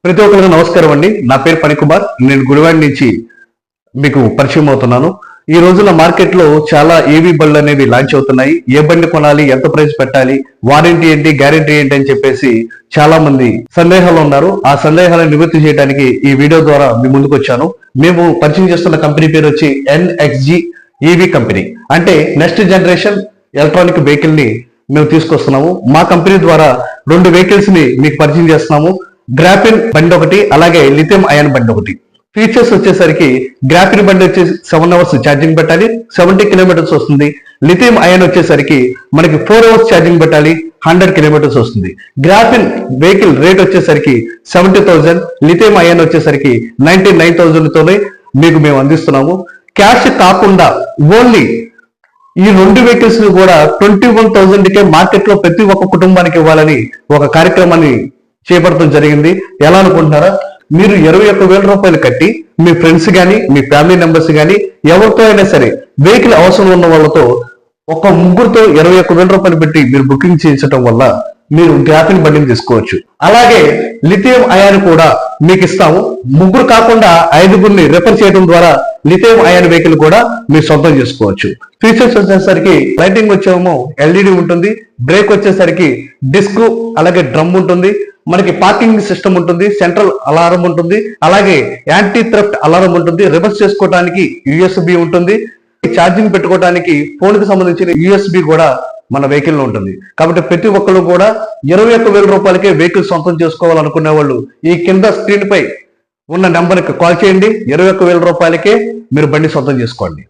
ప్రతి ఒక్కరికి నమస్కారం అండి. నా పేరు పనికుమార్. నేను గుడివాడ నుంచి మీకు పరిచయం అవుతున్నాను. ఈ రోజున మార్కెట్ లో చాలా ఏవీ బళ్ళు అనేవి లాంచ్ అవుతున్నాయి. ఏ బండి కొనాలి, ఎంత ప్రైస్ పెట్టాలి, వారంటీ ఏంటి, గ్యారంటీ ఏంటి అని చెప్పేసి చాలా మంది సందేహాలు ఉన్నారు. ఆ సందేహాలను నివృత్తి చేయడానికి ఈ వీడియో ద్వారా మీ ముందుకు వచ్చాను. మేము పరిచయం చేస్తున్న కంపెనీ పేరు వచ్చి NXG EV కంపెనీ. అంటే నెక్స్ట్ జనరేషన్ ఎలక్ట్రానిక్ వెహికల్ ని మేము తీసుకొస్తున్నాము. మా కంపెనీ ద్వారా 2 వెహికల్స్ ని మీకు పరిచయం చేస్తున్నాము. గ్రాఫిన్ బండి ఒకటి, అలాగే లిథియం అయాన్ బండి ఒకటి. ఫీచర్స్ వచ్చేసరికి గ్రాఫిన్ బండి వచ్చేసి 7 అవర్స్ ఛార్జింగ్ పెట్టాలి, 70 కిలోమీటర్స్ వస్తుంది. లిథియం అయాన్ వచ్చేసరికి మనకి 4 అవర్స్ ఛార్జింగ్ పెట్టాలి, 100 కిలోమీటర్స్ వస్తుంది. గ్రాఫిన్ వెహికల్ రేట్ వచ్చేసరికి 70,000, లిథియం అయాన్ వచ్చేసరికి 99,000 తోనే మీకు మేము అందిస్తున్నాము. క్యాష్ కాకుండా ఓన్లీ ఈ 2 వెహికల్స్ ని కూడా 21,000 కే మార్కెట్ లో ప్రతి ఒక్క కుటుంబానికి ఇవ్వాలని ఒక కార్యక్రమాన్ని చేపట్టడం జరిగింది. ఎలా అనుకుంటున్నారా? మీరు 21,000 రూపాయలు కట్టి మీ ఫ్రెండ్స్ కానీ, మీ ఫ్యామిలీ మెంబర్స్ కానీ, ఎవరితో అయినా సరే వెహికల్ అవసరం ఉన్న వాళ్ళతో ఒక ముగ్గురుతో 21,000 రూపాయలు పెట్టి మీరు బుకింగ్ చేయించడం వల్ల మీరు గ్రాఫిన్ బండిని తీసుకోవచ్చు. అలాగే లిథియం అయాన్ కూడా మీకు ఇస్తాము. ముగ్గురు కాకుండా 5గురిని రెఫర్ చేయడం ద్వారా లిథియం అయాన్ వెహికల్ కూడా మీరు సొంతం చేసుకోవచ్చు. ఫీచర్స్ వచ్చేసరికి లైటింగ్ వచ్చేమో LED ఉంటుంది, బ్రేక్ వచ్చేసరికి డిస్క్, అలాగే డ్రమ్ ఉంటుంది, మనకి పార్కింగ్ సిస్టమ్ ఉంటుంది, సెంట్రల్ అలారం ఉంటుంది, అలాగే యాంటీ థెఫ్ట్ అలారం ఉంటుంది, రివర్స్ చేసుకోవడానికి USB ఉంటుంది, ఛార్జింగ్ పెట్టుకోవడానికి ఫోన్ కి సంబంధించిన USB కూడా మన వెహికల్ లో ఉంటుంది. కాబట్టి ప్రతి ఒక్కరు కూడా 21,000 రూపాయలకే వెహికల్ సొంతం చేసుకోవాలనుకునే వాళ్ళు ఈ కింద స్క్రీన్ పై ఉన్న నెంబర్కి కాల్ చేయండి. 21,000 రూపాయలకే మీరు బండి సొంతం చేసుకోండి.